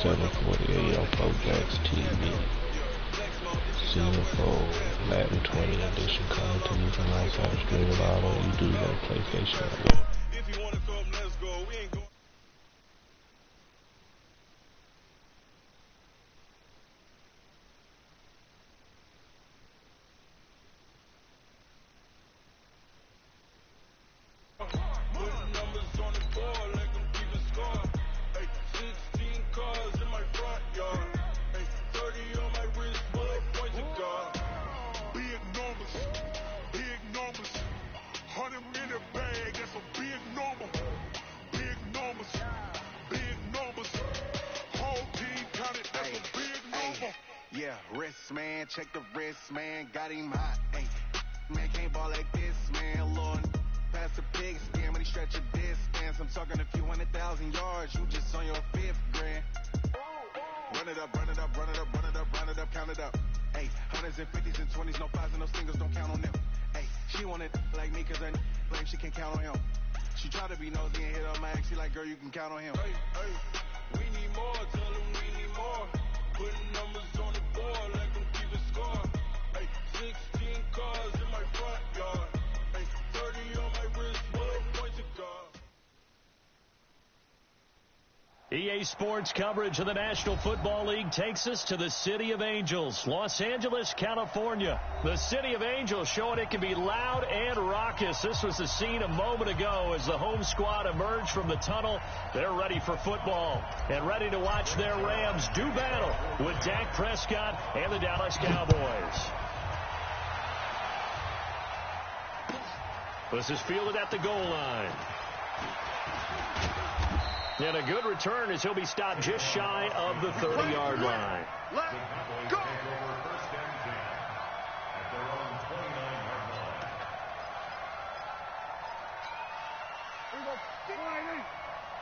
7:48 on Fourjacs TV. CFO Madden20 edition coming to you from outside streaming live on YouTube and PlayStation. If you wanna come, let's go. We ain't going. Putting numbers on the board like I'm keeping score. Hey, 16 cars in my front yard. Hey, 30 on my wrist, bullet points of God. Big numbers, 100 in the bag, that's a big number. Big numbers, whole team counted, that's a big number. Yeah, wrist man, check the wrist man, got him hot. Ay, man can't ball like this, man. Lord, pass the pig skin when he stretch a distance. I'm talking a few 100,000 yards, you just on your 5th grand. Run it up, count it up. Ay, hundreds and 50s and 20s, no 5s and no singles, don't count on them. Ay, she want it like me, cause her claim she can count on him. She try to be nosy and hit on my ex, she like, girl, you can count on him. Hey, we need more, tell them we need more. Putting numbers on the board like I'm keeping score. Hey, 16 cars in my front yard. Hey, 30 on my wrist, bullet points of God. EA Sports coverage of the National Football League takes us to the City of Angels, Los Angeles, California. The City of Angels showing it can be loud and raucous. This was the scene a moment ago as the home squad emerged from the tunnel. They're ready for football and ready to watch their Rams do battle with Dak Prescott and the Dallas Cowboys. This is fielded at the goal line. And a good return as he'll be stopped just shy of the 30-yard line. Let's go!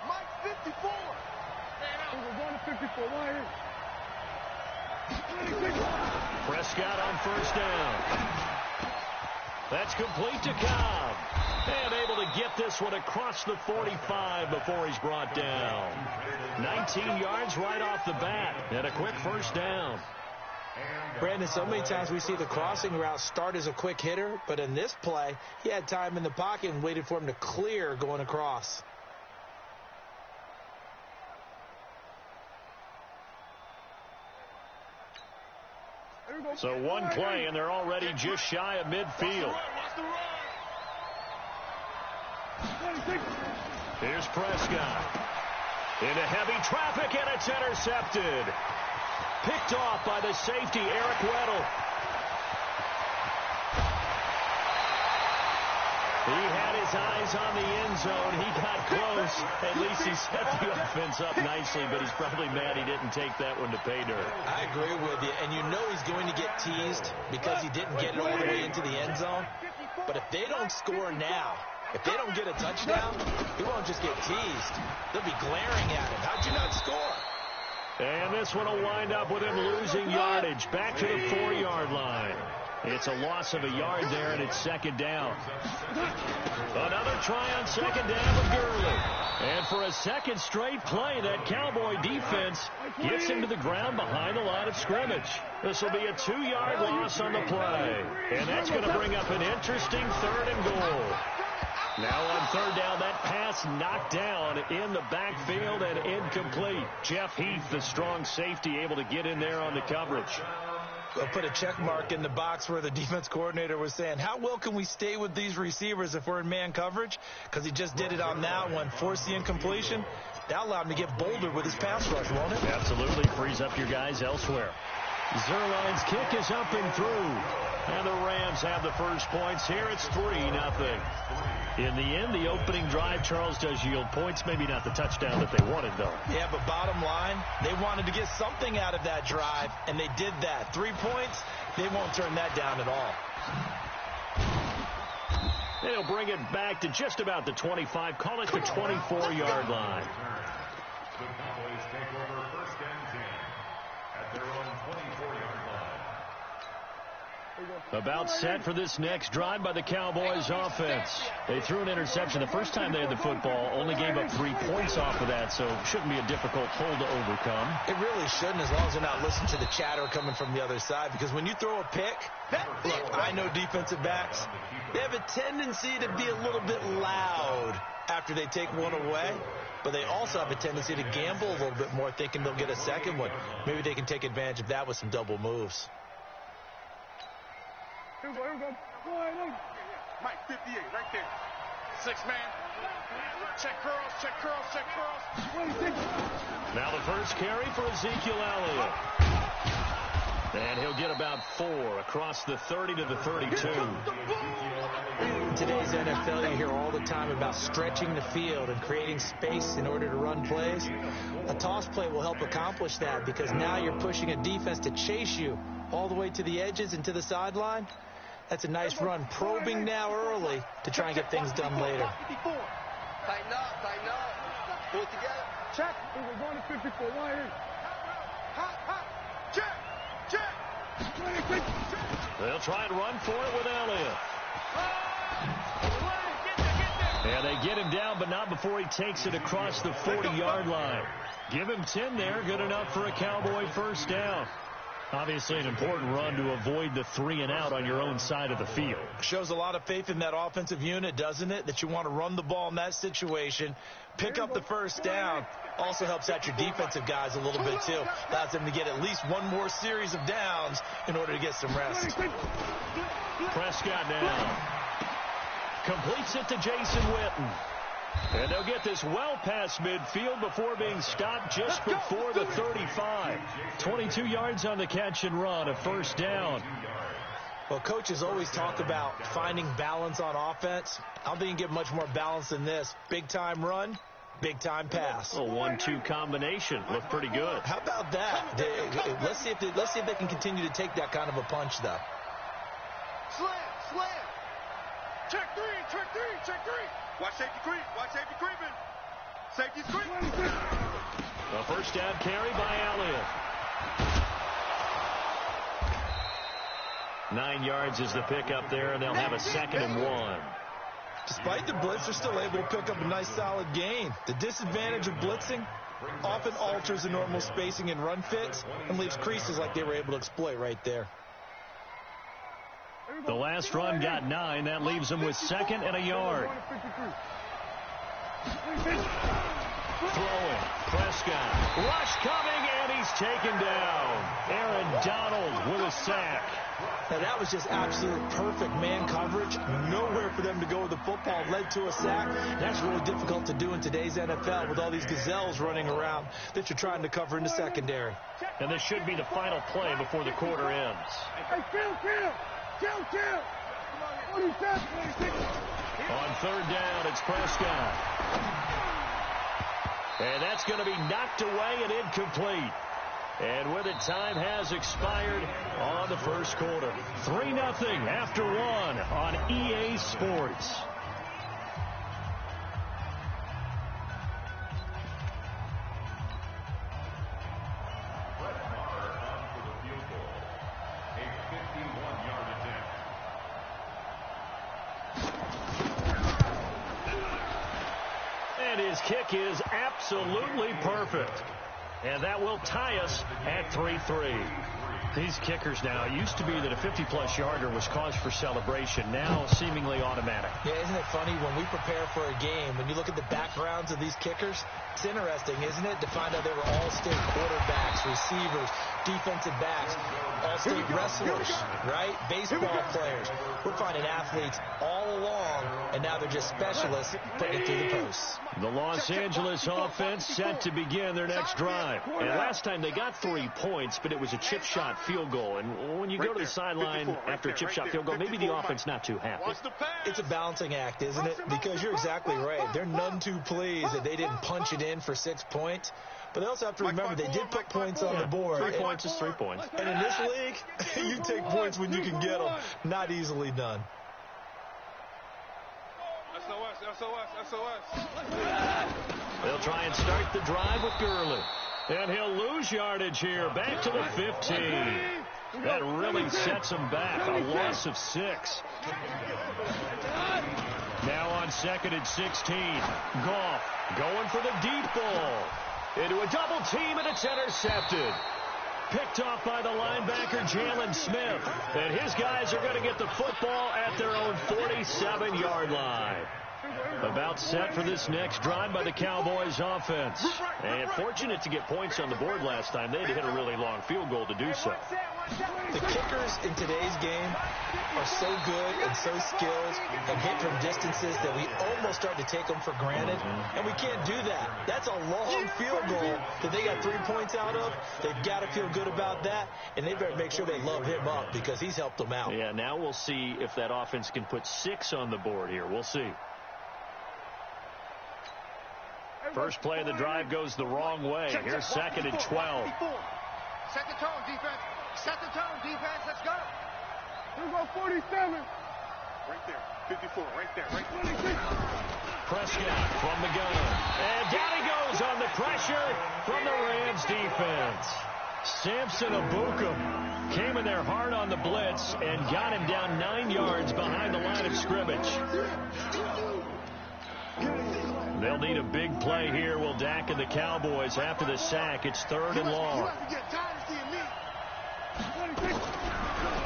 Mike 54. We're going to 54. Prescott on first down. That's complete to Cobb. And able to get this one across the 45 before he's brought down. 19 yards right off the bat. And a quick first down. Brandon, so many times we see the crossing route start as a quick hitter, but in this play, he had time in the pocket and waited for him to clear going across. So one play, and they're already just shy of midfield. Here's Prescott. Into heavy traffic, and it's intercepted. Picked off by the safety, Eric Weddle. He had his eyes on the end zone. He got close. At least he set the offense up nicely, but he's probably mad he didn't take that one to pay dirt. I agree with you, and you know he's going to get teased because he didn't get it all the way into the end zone. But if they don't score now, if they don't get a touchdown, he won't just get teased. They'll be glaring at him. How'd you not score? And this one will wind up with him losing yardage. Back to the 4-yard line. It's a loss of a yard there, and it's second down. Another try on second down with Gurley. And for a second straight play, that Cowboy defense gets him to the ground behind the line of scrimmage. This will be a 2-yard loss on the play. And that's going to bring up an interesting 3rd and goal. Now on 3rd down, that pass knocked down in the backfield and incomplete. Jeff Heath, the strong safety, able to get in there on the coverage. We'll put a check mark in the box where the defense coordinator was saying, how well can we stay with these receivers if we're in man coverage? Because he just did it on that one, forced the incompletion. That allowed him to get bolder with his pass rush, won't it? Absolutely. Frees up your guys elsewhere. Zerline's kick is up and through. And the Rams have the first points here. It's 3-0. In the end, the opening drive, Charles, does yield points. Maybe not the touchdown that they wanted, though. Yeah, but bottom line, they wanted to get something out of that drive, and they did that. 3 points, they won't turn that down at all. And he'll bring it back to just about the 25. Call it the 24-yard line. The Cowboys take over 1st and 10 at their own 24-yard line. About set for this next drive by the Cowboys offense. They threw an interception the first time they had the football, only gave up 3 points off of that, so shouldn't be a difficult hole to overcome. It really shouldn't, as long as they're not listening to the chatter coming from the other side, because when you throw a pick, look, I know defensive backs, they have a tendency to be a little bit loud after they take one away, but they also have a tendency to gamble a little bit more, thinking they'll get a second one. Maybe they can take advantage of that with some double moves. Here we go. Mike, 58, right there. 6 man. Check curls. Now the first carry for Ezekiel Elliott. And he'll get about 4 across the 30 to the 32. In today's NFL, you hear all the time about stretching the field and creating space in order to run plays. A toss play will help accomplish that, because now you're pushing a defense to chase you all the way to the edges and to the sideline. That's a nice run, probing now early to try and get things done later. Tighten up. Pull it together. Check. We're going to 54. Hot. Check. They'll try and run for it with Elliott. And they get him down, but not before he takes it across the 40-yard line. Give him 10 there, good enough for a Cowboy first down. Obviously an important run to avoid the 3 and out on your own side of the field. Shows a lot of faith in that offensive unit, doesn't it? That you want to run the ball in that situation, pick up the first down. Also helps out your defensive guys a little bit too. Allows them to get at least one more series of downs in order to get some rest. Prescott now completes it to Jason Witten. And they'll get this well past midfield before being stopped just before the 35. 22 yards on the catch and run, a first down. Well, coaches always talk about finding balance on offense. I don't think you can get much more balance than this. Big-time run, big-time pass. A 1-2 combination. Looked pretty good. How about that? Let's see if they can continue to take that kind of a punch, though. Slam. Check three. Watch safety creeping. Safety's creeping. A first down carry by Elliott. 9 yards is the pickup there, and they'll have a 2nd and 1. Despite the blitz, they're still able to pick up a nice solid gain. The disadvantage of blitzing often alters the normal spacing and run fits and leaves creases like they were able to exploit right there. The last run got 9. That leaves them with 2nd and a yard. Throwing. Prescott. Rush coming, and he's taken down. Aaron Donald with a sack. Now, that was just absolute perfect man coverage. Nowhere for them to go with the football. Led to a sack. That's really difficult to do in today's NFL with all these gazelles running around that you're trying to cover in the secondary. And this should be the final play before the quarter ends. Kill. On 3rd down, it's Prescott. And that's going to be knocked away and incomplete. And with it, time has expired on the first quarter. 3-0 after 1 on EA Sports. And his kick is absolutely perfect. And that will tie us at 3-3. These kickers now, it used to be that a 50-plus yarder was cause for celebration. Now seemingly automatic. Yeah, isn't it funny when we prepare for a game, when you look at the backgrounds of these kickers, it's interesting, isn't it, to find out they were all-state quarterbacks, receivers, defensive backs, all-state wrestlers, right? Baseball players. We're finding athletes all along, and now they're just specialists putting it through the posts. The Los Angeles offense set to begin their next drive. And last time they got 3 points, but it was a chip shot field goal. And when you go to the sideline after a chip shot field goal, maybe the offense not too happy. It's a balancing act, isn't it? Because you're exactly right. They're none too pleased that they didn't punch it in for 6 points. But they also have to remember they did put points on the board. 3 points is 3 points. And in this league, you take points when you can get them. Not easily done. SOS. They'll try and start the drive with Gurley. And he'll lose yardage here. Back to the 15. That really sets them back. A loss of 6. Now on 2nd and 16. Goff going for the deep ball. Into a double team, and it's intercepted. Picked off by the linebacker, Jalen Smith. And his guys are going to get the football at their own 47-yard line. About set for this next drive by the Cowboys offense. And fortunate to get points on the board last time. They had to hit a really long field goal to do so. The kickers in today's game are so good and so skilled and hit from distances that we almost start to take them for granted. And we can't do that. That's a long field goal that they got 3 points out of. They've got to feel good about that, and they better make sure they love him up because he's helped them out. Yeah, now we'll see if that offense can put 6 on the board here. We'll see. First play of the drive goes the wrong way. Here's 2nd and 12. Set the tone, defense. Set the tone, defense. Let's go. Here we go, 47. Right there. 54. Right there. Right there. Prescott from the gun. And down he goes on the pressure from the Rams defense. Samson Abukum came in there hard on the blitz and got him down 9 yards behind the line of scrimmage. They'll need a big play here. Will Dak and the Cowboys after the sack. It's 3rd and long.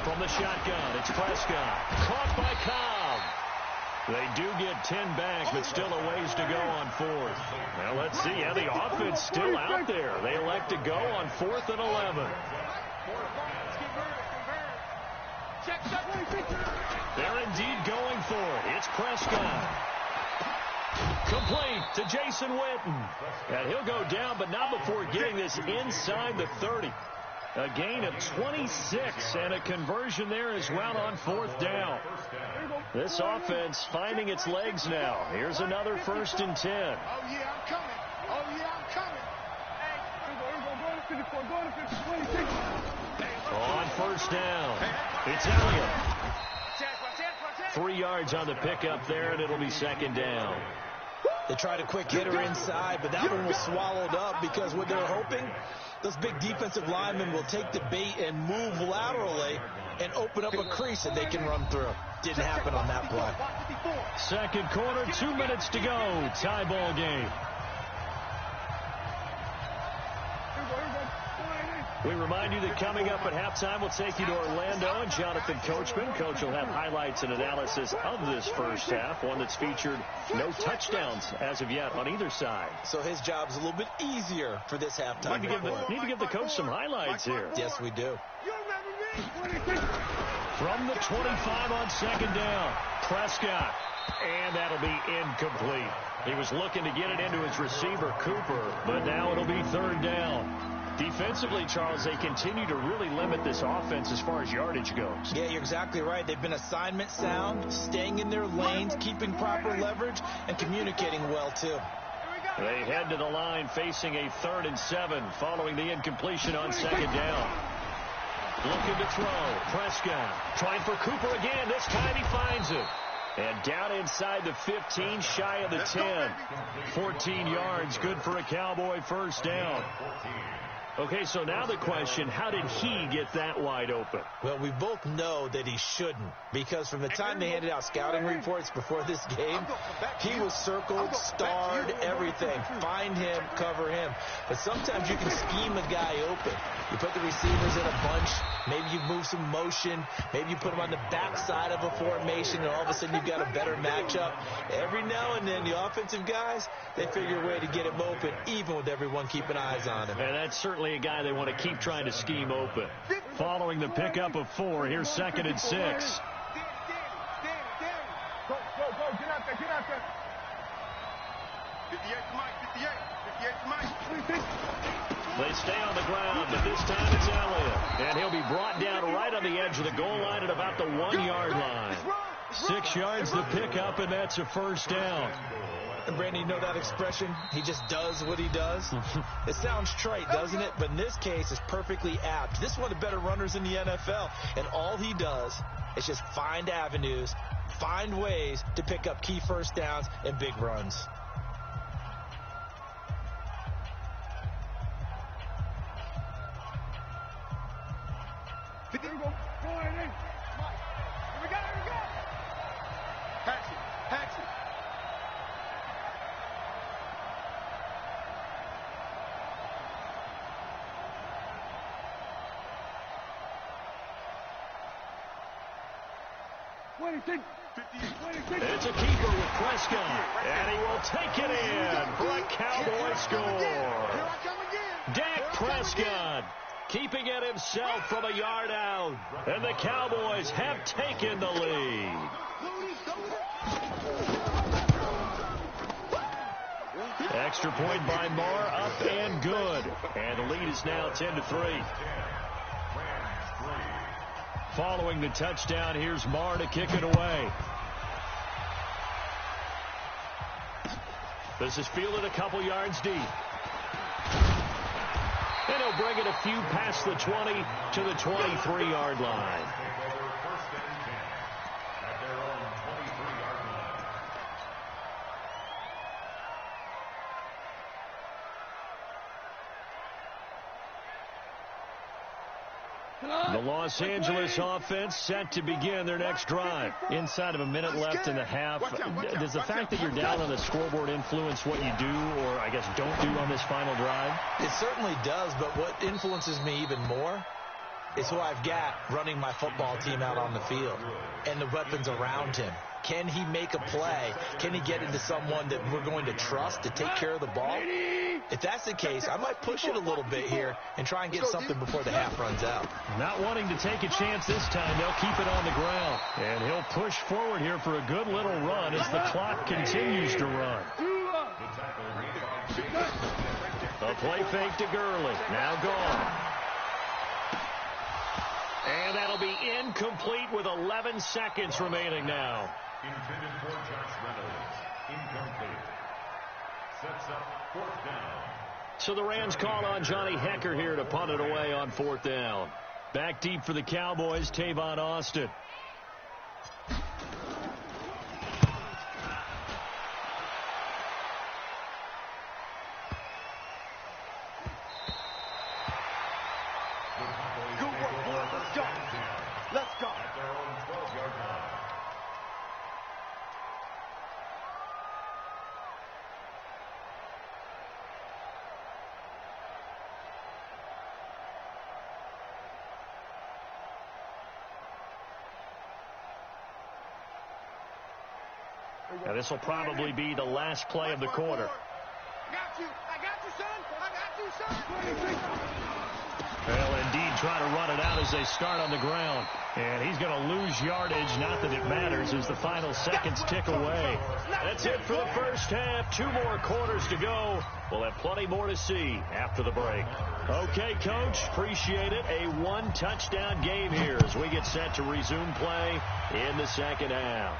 From the shotgun, it's Prescott. Caught by Cobb. They do get 10 back, but still a ways to go on 4th. Well, let's see. Yeah, the offense still out there. They elect to go on 4th and 11. They're indeed going for it. It's Prescott. Complete to Jason Witten. And he'll go down, but not before getting this inside the 30. A gain of 26 and a conversion there as well on 4th down. This offense finding its legs now. Here's another 1st and 10. Oh, yeah, I'm coming. Oh, yeah, I'm coming. On 1st down, it's Elliott. 3 yards on the pickup there, and it'll be 2nd down. They tried a quick hitter inside, but that one was swallowed up because what they're hoping, those big defensive linemen will take the bait and move laterally and open up a crease that they can run through. Didn't happen on that play. 2nd quarter, 2 minutes to go. Tie ball game. We remind you that coming up at halftime, we'll take you to Orlando and Jonathan Coachman. Coach will have highlights and analysis of this first half, one that's featured no touchdowns as of yet on either side. So his job's a little bit easier for this halftime. Need to give the coach some highlights here. Yes, we do. From the 25 on 2nd down, Prescott. And that'll be incomplete. He was looking to get it into his receiver, Cooper, but now it'll be 3rd down. Defensively, Charles, they continue to really limit this offense as far as yardage goes. Yeah, you're exactly right. They've been assignment sound, staying in their lanes, keeping proper leverage, and communicating well, too. They head to the line facing a 3rd and 7 following the incompletion on 2nd down. Looking to throw. Prescott trying for Cooper again. This time he finds it. And down inside the 15, shy of the 10. 14 yards, good for a Cowboy 1st down. Okay, so now the question, how did he get that wide open? Well, we both know that he shouldn't, because from the time they handed out scouting reports before this game, he was circled, starred, everything. Find him, cover him. But sometimes you can scheme a guy open. You put the receivers in a bunch. Maybe you move some motion. Maybe you put them on the backside of a formation, and all of a sudden you've got a better matchup. Every now and then, the offensive guys, they figure a way to get him open, even with everyone keeping eyes on him. And that's certainly a guy they want to keep trying to scheme open. Following the pickup of 4, here's 2nd and 6. Go, get out there, get out there. 58 to Mike, 58 to Mike. They stay on the ground, but this time it's Elliott. And he'll be brought down right on the edge of the goal line at about the 1-yard line. 6 yards to pick up, and that's a 1st down. And Brandon, you know that expression? He just does what he does. It sounds trite, doesn't it? But in this case, it's perfectly apt. This is one of the better runners in the NFL. And all he does is just find avenues, find ways to pick up key 1st downs and big runs. 50. Here we go. Go on in. Here we go. Here we go. Pass it. Pass it. It's a keeper with Prescott, and he will take it in for a Cowboy score. Dak Prescott keeping it himself from a yard out, and the Cowboys have taken the lead. Extra point by Marr, up and good, and the lead is now 10-3. Following the touchdown, here's Marr to kick it away. This is fielded a couple yards deep. And he'll bring it a few past the 20 to the 23-yard line. The Los Angeles offense set to begin their next drive. Inside of a minute left in the half. Does the fact that you're down on the scoreboard influence what you do, or I guess don't do on this final drive? It certainly does, but what influences me even more is who I've got running my football team out on the field and the weapons around him. Can he make a play? Can he get into someone that we're going to trust to take care of the ball? If that's the case, I might push it a little bit here and try and get something before the half runs out. Not wanting to take a chance this time, they'll keep it on the ground. And he'll push forward here for a good little run as the clock continues to run. A play fake to Gurley. Now gone. And that'll be incomplete with 11 seconds remaining now. Intended for Josh Reynolds. Incomplete. Sets up 4th down. So the Rams call on Johnny Hecker here to punt it away on 4th down. Back deep for the Cowboys, Tavon Austin. Good work, boys. Let's go. Let's go. At their own 12-yard line. Now this will probably be the last play of the quarter. I got you, son. I got you, son. They'll indeed try to run it out as they start on the ground. And he's going to lose yardage. Not that it matters as the final seconds tick away. That's it for the first half. 2 more quarters to go. We'll have plenty more to see after the break. Okay, Coach. Appreciate it. A 1-touchdown game here as we get set to resume play in the second half.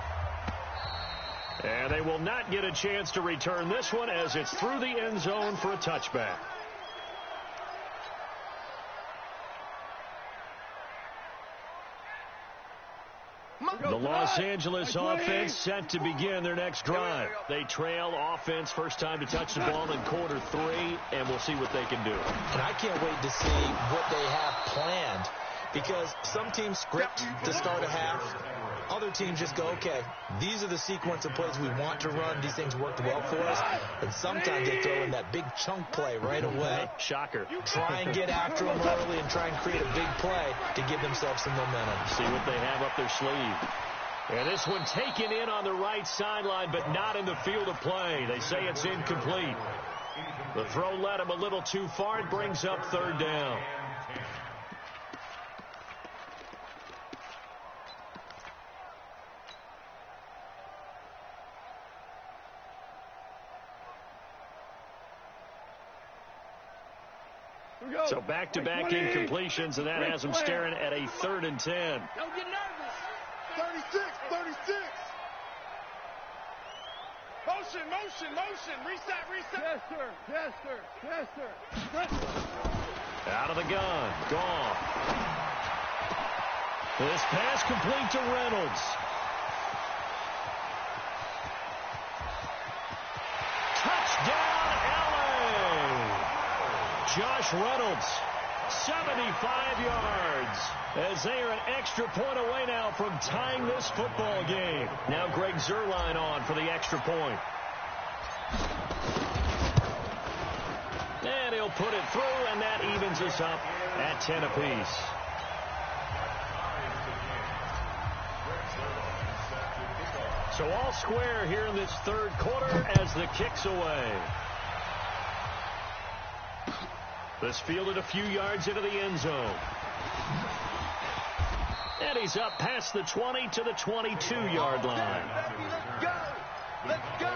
And they will not get a chance to return this one as it's through the end zone for a touchback. The Los Angeles offense set to begin their next drive. They trail offense first time to touch the ball in quarter 3, and we'll see what they can do. And I can't wait to see what they have planned, because some teams script to start a half. Other teams just go, okay, these are the sequence of plays we want to run. These things worked well for us. And sometimes they throw in that big chunk play right away. Shocker. Try and get after them early and try and create a big play to give themselves some momentum. See what they have up their sleeve. And this one taken in on the right sideline, but not in the field of play. They say it's incomplete. The throw led him a little too far. It brings up 3rd down. So back-to-back incompletions, and that has them staring at a 3rd and 10. Don't get nervous. 36. Motion. Reset. Yes, sir. Out of the gun. Gone. This pass complete to Reynolds. Touchdown, LA! Josh Reynolds 75 yards, as they are an extra point away now from tying this football game. Now Greg Zuerlein on for the extra point. And he'll put it through, and that evens us up at 10 apiece. So all square here in this third quarter as the kick's away. This fielded a few yards into the end zone. And he's up past the 20 to the 22-yard line. Let's go! Let's go!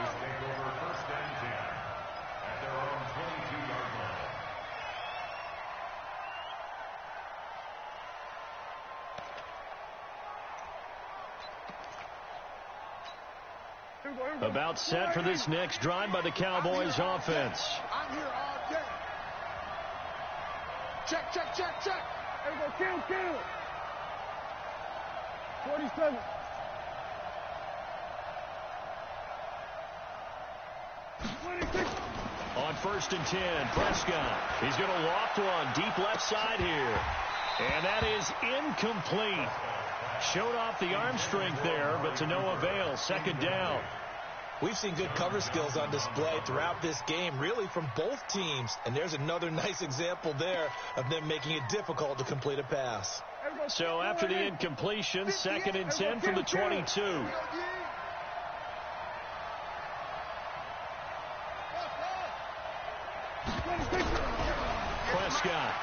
About set for this next drive by the Cowboys offense. I'm here all day. Check, check, check, check. There we go, kill. 47. On 1st and 10, Prescott. He's going to loft one deep left side here. And that is incomplete. Showed off the arm strength there, but to no avail. 2nd down. We've seen good cover skills on display throughout this game, really from both teams. And there's another nice example there of them making it difficult to complete a pass. So after the incompletion, 2nd and 10 from the 22. Prescott.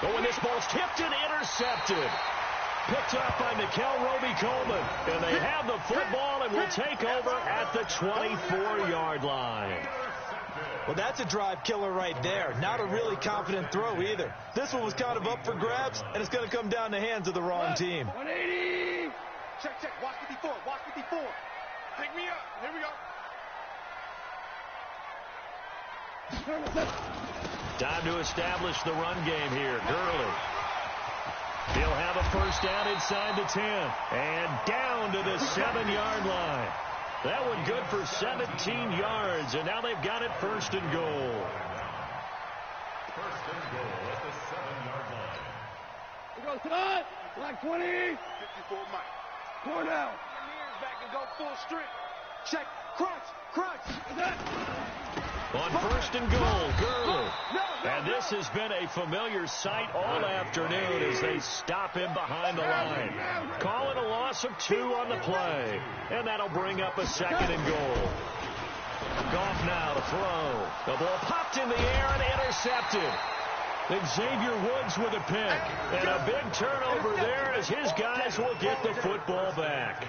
Oh, and this ball's tipped and intercepted. Picked up by Nickel Roby-Coleman. And they have the football and will take over at the 24-yard line. Well, that's a drive killer right there. Not a really confident throw either. This one was kind of up for grabs, and it's going to come down the hands of the wrong team. 180. Check, check. Watch 54. Watch 54. Pick me up. Here we go. Time to establish the run game here. Gurley. He'll have a first down inside the 10. And down to the 7-yard line. That one good for 17 yards. And now they've got it 1st and goal. 1st and goal at the 7-yard line. We go, son. Black 20. 54, Mike. 4 now. Back and go full strength. Check. Crunch. On 1st and goal, Gurley. And this has been a familiar sight all afternoon as they stop him behind the line. Calling a loss of 2 on the play. And that'll bring up a 2nd and goal. Goff now to throw. The ball popped in the air and intercepted. Xavier Woods with a pick. And a big turnover there as his guys will get the football back.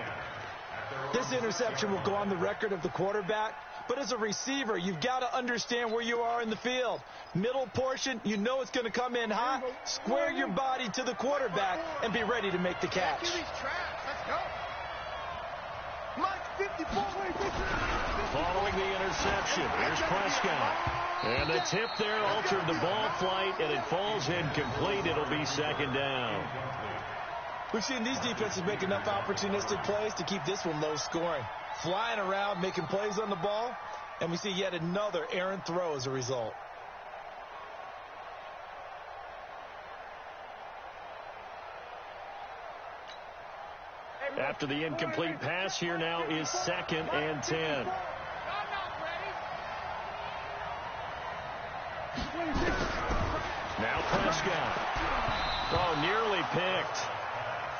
This interception will go on the record of the quarterback, but as a receiver, you've got to understand where you are in the field. Middle portion, you know it's going to come in hot. Square your body to the quarterback and be ready to make the catch. Let's go. Mike 54. Following the interception, here's Prescott. And the tip there altered the ball flight, and it falls incomplete. It'll be 2nd down. We've seen these defenses make enough opportunistic plays to keep this one low scoring. Flying around, making plays on the ball, and we see yet another errant throw as a result. After the incomplete pass, here now is 2nd and 10. Now Prescott. Oh, nearly picked.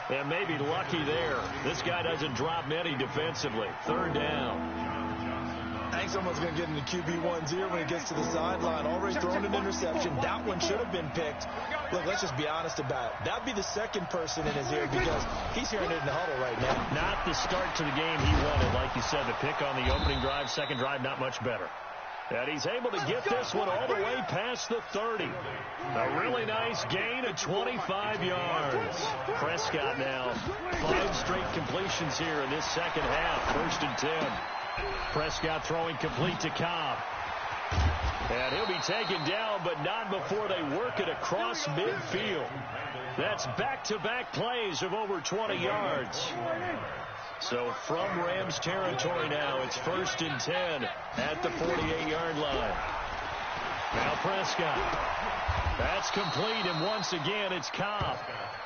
And maybe lucky there. This guy doesn't drop many defensively. 3rd down. I think someone's going to get in the QB1's ear when he gets to the sideline. Already thrown an interception. That one should have been picked. Look, let's just be honest about it. That'd be the 2nd person in his ear because he's hearing it in the huddle right now. Not the start to the game he wanted. Like you said, the pick on the opening drive, 2nd drive, not much better. And he's able to get this one all the way past the 30. A really nice gain of 25 yards. Prescott now 5 straight completions here in this 2nd half. 1st and 10. Prescott throwing complete to Cobb. And he'll be taken down, but not before they work it across midfield. That's back-to-back plays of over 20 yards. So from Rams territory now, it's 1st and 10 at the 48-yard line. Now Prescott. That's complete, and once again, it's Cobb.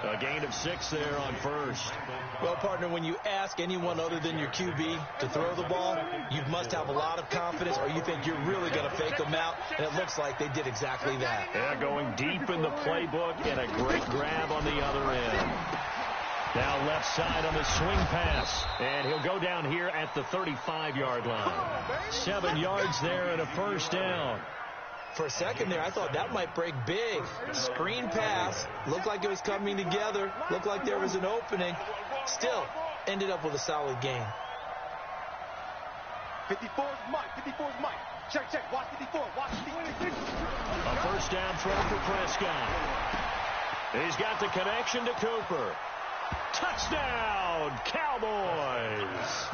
A gain of 6 there on first. Well, partner, when you ask anyone other than your QB to throw the ball, you must have a lot of confidence, or you think you're really going to fake them out, and it looks like they did exactly that. Yeah, going deep in the playbook, and a great grab on the other end. Now left side on the swing pass, and he'll go down here at the 35-yard line. 7 yards there and a first down. For a second there, I thought that might break big. Screen pass. Looked like it was coming together. Looked like there was an opening. Still, ended up with a solid gain. 54's Mike. 54's Mike. Check. Watch 54. Watch 54. A first down throw for Prescott. He's got the connection to Cooper. Touchdown, Cowboys.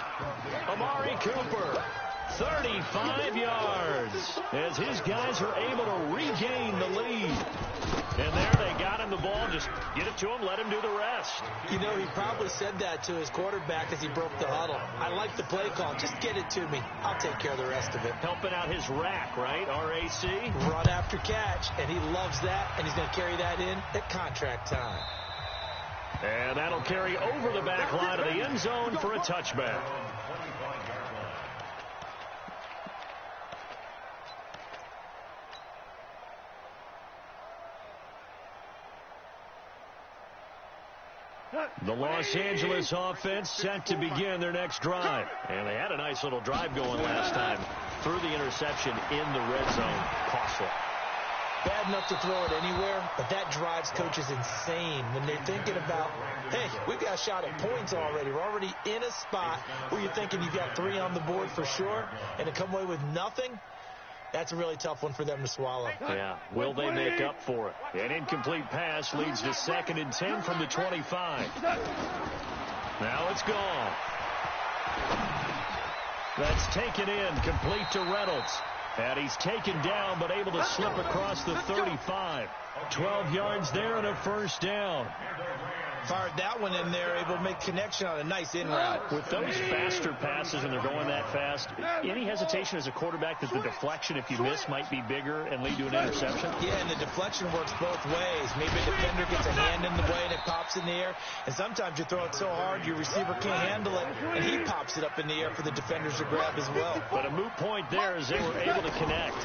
Amari Cooper. 35 yards as his guys are able to regain the lead. And there they got him the ball. Just get it to him, let him do the rest. You know, he probably said that to his quarterback as he broke the huddle. I like the play call. Just get it to me. I'll take care of the rest of it. Helping out his rack, right? RAC. Run after catch, and he loves that, and he's going to carry that in at contract time. And that'll carry over the back line of the end zone for a touchback. The Los Angeles offense set to begin their next drive. And they had a nice little drive going last time. Threw the interception in the red zone. Costly. Bad enough to throw it anywhere, but that drives coaches insane when they're thinking about, hey, we've got a shot at points already. We're already in a spot where you're thinking you've got 3 on the board for sure, and to come away with nothing, that's a really tough one for them to swallow. Yeah, will they make up for it? An incomplete pass leads to 2nd and 10 from the 25. Now it's gone. That's taken in, complete to Reynolds. And he's taken down, but able to slip across the 35. 12 yards there and a first down. Fired that one in there, able to make connection on a nice in route. With those faster passes and they're going that fast, any hesitation as a quarterback that the deflection, if you miss, might be bigger and lead to an interception? Yeah, and the deflection works both ways. Maybe a defender gets a hand in the way and it pops in the air. And sometimes you throw it so hard your receiver can't handle it, and he pops it up in the air for the defenders to grab as well. But a moot point there as they were able to connect.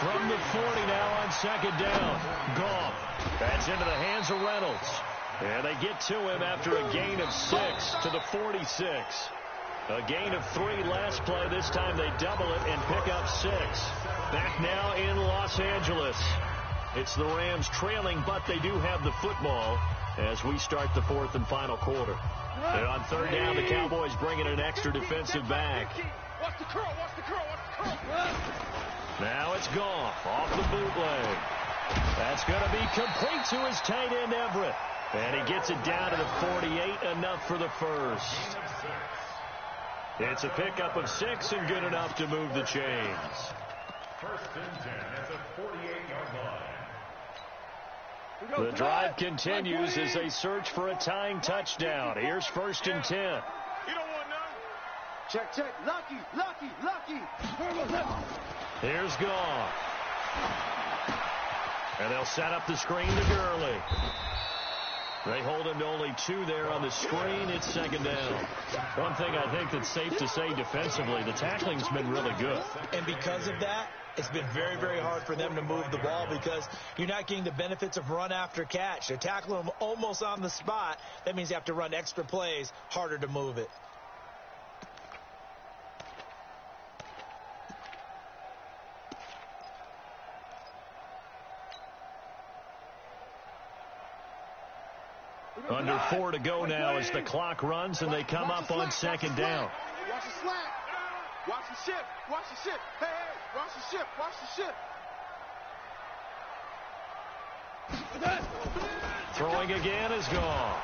From the 40 now on 2nd down. Goff. That's into the hands of Reynolds. And they get to him after a gain of 6 to the 46. A gain of 3 last play. This time they double it and pick up 6. Back now in Los Angeles. It's the Rams trailing, but they do have the football as we start the 4th and final quarter. And on 3rd down, the Cowboys bring in an extra defensive back. Watch the curl. Watch the curl. Watch the curl. Now it's Goff off the bootleg. That's going to be complete to his tight end, Everett. And he gets it down to the 48, enough for the first. It's a pickup of 6 and good enough to move the chains. 1st and 10 at the 48-yard line. The drive continues as they search for a tying touchdown. Here's 1st and 10. You don't want none. Check. Lucky. Here's Goff. And they'll set up the screen to Gurley. They hold him to only 2 there on the screen. It's 2nd down. One thing I think that's safe to say defensively, the tackling's been really good. And because of that, it's been very, very hard for them to move the ball because you're not getting the benefits of run after catch. They're tackling them almost on the spot. That means you have to run extra plays, harder to move it. Under 4 to go now as the clock runs and they come up on 2nd down. Watch the slant. Watch the ship. Watch the ship. Hey, watch the ship. Watch the ship. Throwing again is gone.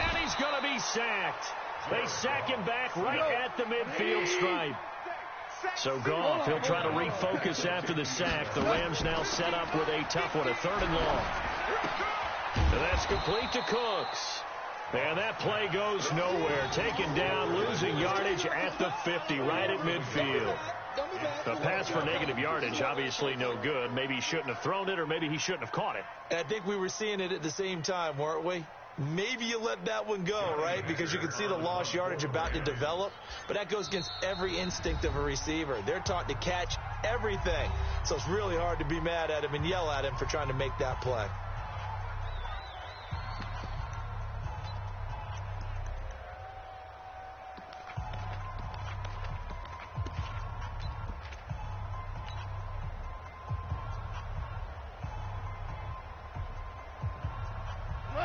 And he's going to be sacked. They sack him back right at the midfield stripe. So Goff, he'll try to refocus after the sack. The Rams now set up with a tough one, a 3rd and long. And that's complete to Cooks. And that play goes nowhere. Taken down, losing yardage at the 50, right at midfield. A pass for negative yardage, obviously no good. Maybe he shouldn't have thrown it, or maybe he shouldn't have caught it. I think we were seeing it at the same time, weren't we? Maybe you let that one go, right? Because you can see the lost yardage about to develop. But that goes against every instinct of a receiver. They're taught to catch everything. So it's really hard to be mad at him and yell at him for trying to make that play.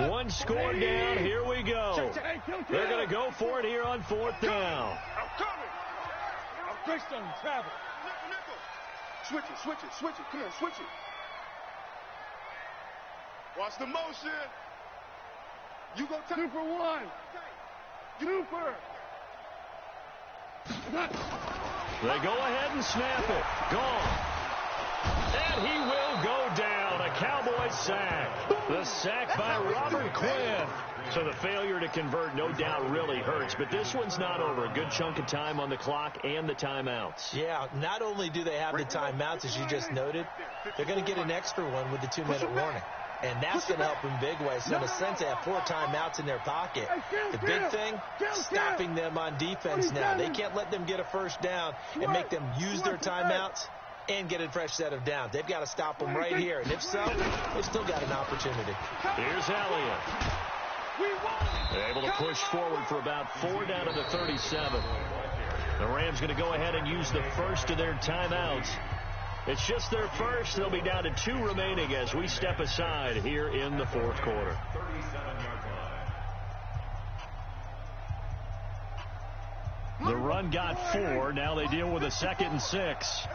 One score down. Here we go. They're going to go for it here on 4th down. I'm coming. I'm fixed on travel. Switch it. Come on, switch it. Watch the motion. You go top. 2 for 1. Super. They go ahead and snap it. Gone. And he will go down. A Cowboys sack. The sack by Robert Quinn. So the failure to convert no doubt really hurts, but this one's not over. A good chunk of time on the clock and the timeouts. Yeah, not only do they have the timeouts, as you just noted, they're going to get an extra one with the 2-minute warning. And that's going to help in big ways. So in a sense, they have 4 timeouts in their pocket. The big thing, stopping them on defense now. They can't let them get a first down and make them use their timeouts and get a fresh set of downs. They've got to stop them right here. And if so, they've still got an opportunity. Here's Elliott. They're able to push forward for about 4 down to the 37. The Rams going to go ahead and use the first of their timeouts. It's just their first. They'll be down to 2 remaining as we step aside here in the 4th quarter. 37-yard line. The run got 4. Now they deal with a 2nd and 6.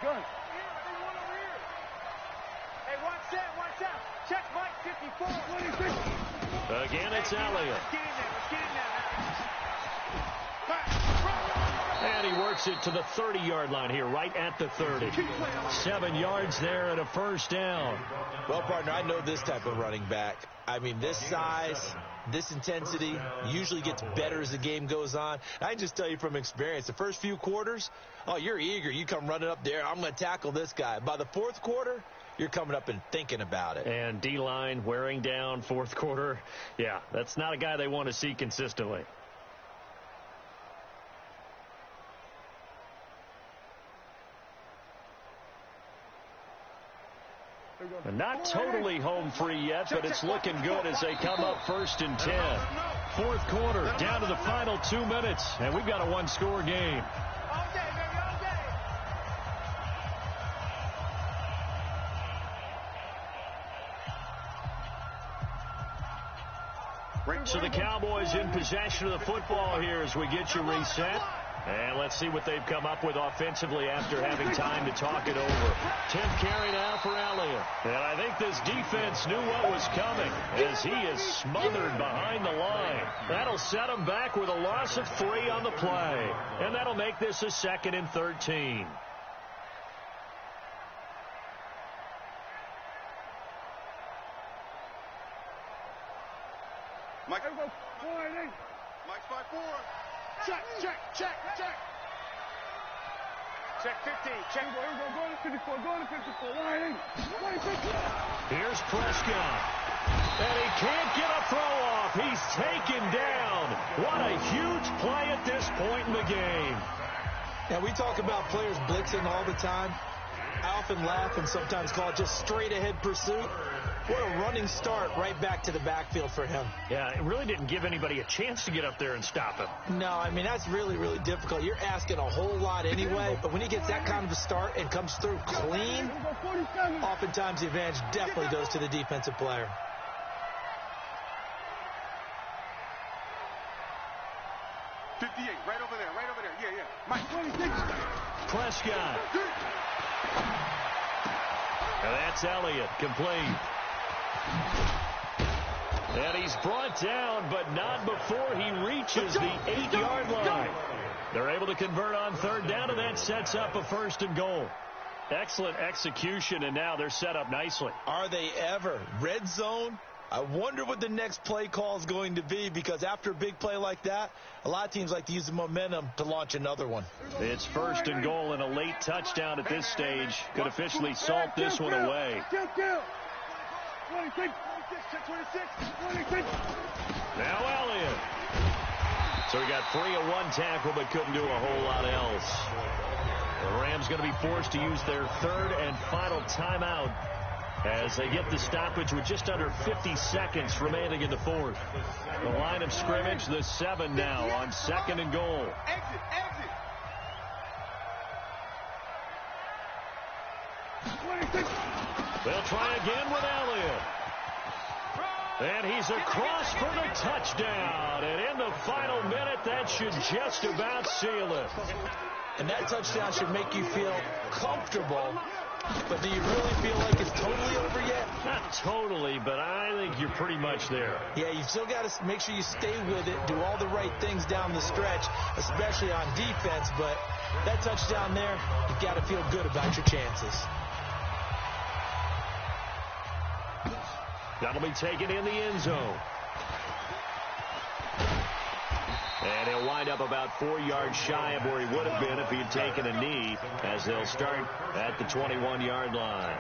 Gun. Hey, watch out. Check Mike 54. Again, it's Elliott. Let's get in there. And he works it to the 30-yard line here, right at the 30. 7 yards there and a first down. Well, partner, I know this type of running back. I mean, this size, this intensity usually gets better as the game goes on. I can just tell you from experience, the first few quarters, oh, you're eager. You come running up there, I'm going to tackle this guy. By the 4th quarter, you're coming up and thinking about it. And D-line wearing down 4th quarter. Yeah, that's not a guy they want to see consistently. And not totally home free yet, but it's looking good as they come up 1st and 10. 4th quarter, down to the final 2 minutes, and we've got a 1-score game. All day, baby, all day. So the Cowboys in possession of the football here as we get you reset. And let's see what they've come up with offensively after having time to talk it over. 10th carry now for Elliott. And I think this defense knew what was coming as he is smothered behind the line. That'll set him back with a loss of 3 on the play. And that'll make this a 2nd and 13. Mike, Mike's 5-4. Check. Check 15. Check. Go to 54. Here's Prescott. And he can't get a throw off. He's taken down. What a huge play at this point in the game. Now, we talk about players blitzing all the time. I often laugh and sometimes call it just straight-ahead pursuit. What a running start right back to the backfield for him. Yeah, it really didn't give anybody a chance to get up there and stop him. No, I mean, that's really, really difficult. You're asking a whole lot anyway, but when he gets that kind of a start and comes through clean, oftentimes the advantage definitely goes to the defensive player. Right over there. Yeah. Mike, 26. Prescott. And that's Elliott, complete. And he's brought down, but not before he reaches the 8-yard line. They're able to convert on 3rd down, and that sets up a 1st and goal. Excellent execution, and now they're set up nicely. Are they ever? Red zone, I wonder what the next play call is going to be, because after a big play like that, a lot of teams like to use the momentum to launch another one. It's 1st and goal, and a late touchdown at this stage could officially salt this one away. Now Elliott. So he got free of one tackle but couldn't do a whole lot else. The Rams going to be forced to use their 3rd and final timeout as they get the stoppage with just under 50 seconds remaining in the 4th. The line of scrimmage, the 7 now on 2nd and goal. Exit. They'll try again with Elliott. And he's across for the touchdown. And in the final minute, that should just about seal it. And that touchdown should make you feel comfortable. But do you really feel like it's totally over yet? Not totally, but I think you're pretty much there. Yeah, you've still got to make sure you stay with it, do all the right things down the stretch, especially on defense. But that touchdown there, you've got to feel good about your chances. That'll be taken in the end zone. And he'll wind up about 4 yards shy of where he would have been if he'd taken a knee, as they'll start at the 21-yard line.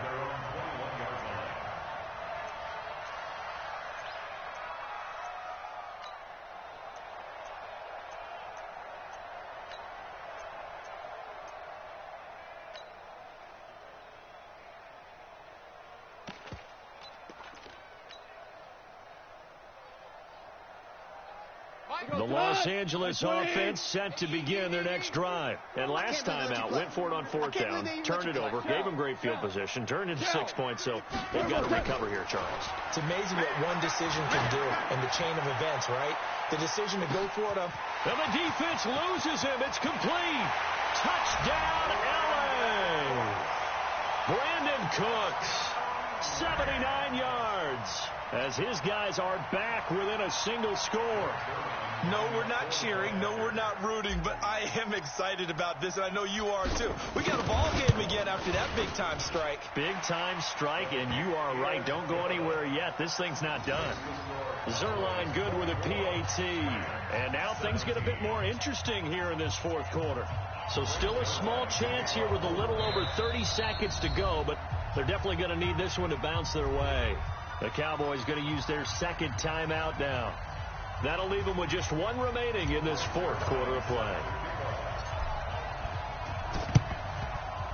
The Los Angeles offense set to begin their next drive. And last time out, went for it on 4th down, turned it over, gave them great field position, turned into 6 points, so they've got to recover here, Charles. It's amazing what one decision can do in the chain of events, right? The decision to go for it up. And the defense loses him. It's complete. Touchdown, LA. Brandon Cooks, 79 yards, as his guys are back within a single score. No, we're not cheering. No, we're not rooting, but I am excited about this, and I know you are too. We got a ball game again after that big-time strike. Big-time strike, and you are right. Don't go anywhere yet. This thing's not done. Zerline good with a PAT. And now things get a bit more interesting here in this 4th quarter. So still a small chance here with a little over 30 seconds to go, but they're definitely going to need this one to bounce their way. The Cowboys going to use their 2nd timeout now. That'll leave them with just 1 remaining in this 4th quarter of play.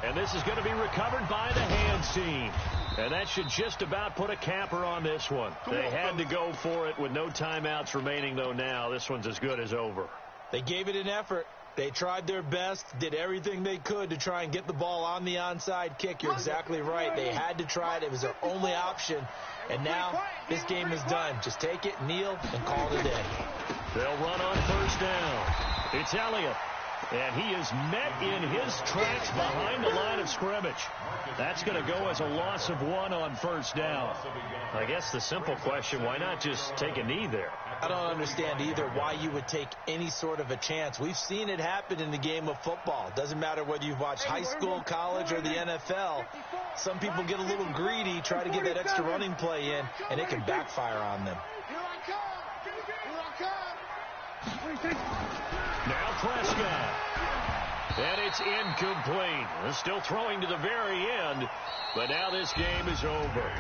And this is going to be recovered by the hands team. And that should just about put a capper on this one. They had to go for it with no timeouts remaining, though now. This one's as good as over. They gave it an effort. They tried their best, did everything they could to try and get the ball on the onside kick. You're exactly right. They had to try it. It was their only option. And now this game is done. Just take it, kneel, and call it a day. They'll run on 1st down. It's Elliott. And he is met in his tracks behind the line of scrimmage. That's going to go as a loss of 1 on 1st down. I guess the simple question, why not just take a knee there? I don't understand either why you would take any sort of a chance. We've seen it happen in the game of football. Doesn't matter whether you've watched high school, college, or the NFL. Some people get a little greedy, try to get that extra running play in, and it can backfire on them. Now Prescott. And it's incomplete. They're still throwing to the very end, but now this game is over.